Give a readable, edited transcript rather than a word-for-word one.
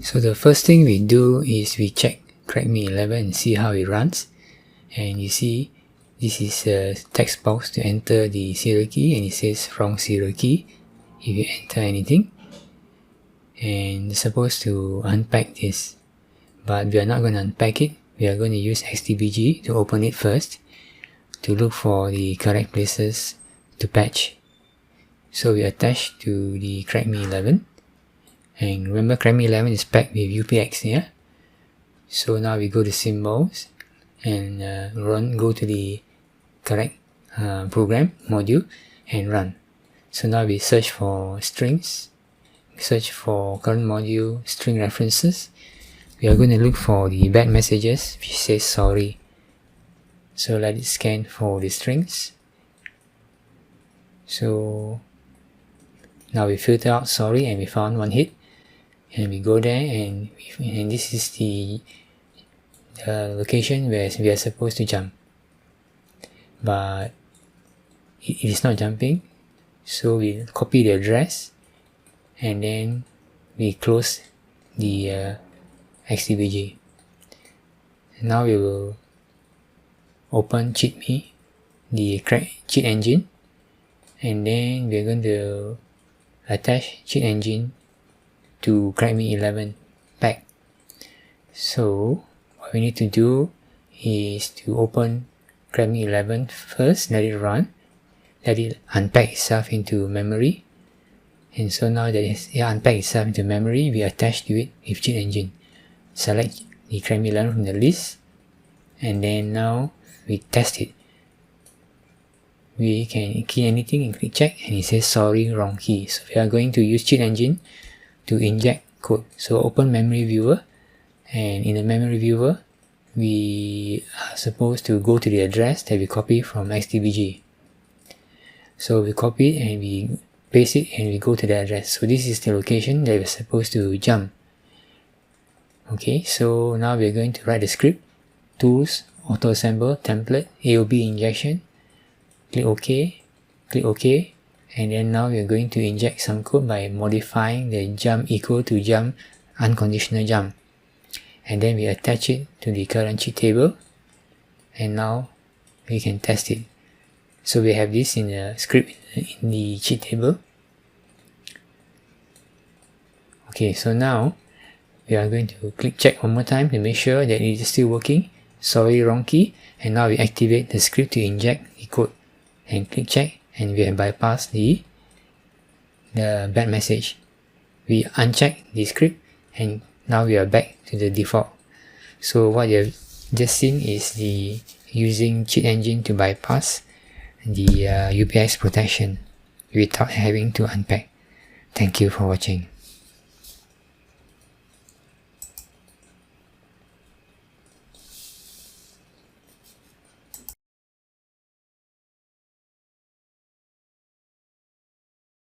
So the first thing we do is we check crack me 11 and see how it runs. And you see this is a text box to enter the serial key, and it says wrong serial key if you enter anything. And you're supposed to unpack this, but we are not going to unpack it. We are going to use xdbg to open it first to look for the correct places to patch. So we attach to the crack me 11, and remember crack me 11 is packed with UPX here. So now we go to symbols and go to the correct program module and run. So now we search for strings, search for current module string references. We are going to look for the bad messages which says sorry. So let it scan for the strings. So now we filter out sorry and we found one hit, and we go there and this is the location where we are supposed to jump, but it is not jumping. So we copy the address and then we close the xdbg. Now we will open cheat the cheat engine, and then we're going to attach cheat engine to crack me 11 pack. So what we need to do is to open crack me 11 first, let it run, let it unpack itself into memory. And so now that it unpacked itself into memory, we attach to it with cheat engine. Select the crack me 11 from the list, and then now we test it. We can key anything and click check, and it says sorry, wrong key. So we are going to use cheat engine to inject code. So open memory viewer, and in the memory viewer we are supposed to go to the address that we copy from xdbg. So we copy it and we paste it and we go to the address. So this is the location that we're supposed to jump. Okay, so now we're going to write the script. Tools, auto assemble, template, AOB injection. Click OK, and then now we're going to inject some code by modifying the jump equal to jump unconditional jump, and then we attach it to the current cheat table, and now we can test it. So we have this in the script in the cheat table. Okay, so now we are going to click check one more time to make sure that it is still working. Sorry, wrong key, and now we activate the script to inject the code. And click check, and we have bypassed the bad message. We uncheck the script, and now we are back to the default. So what you have just seen is the using cheat engine to bypass the UPX protection without having to unpack. Thank you for watching.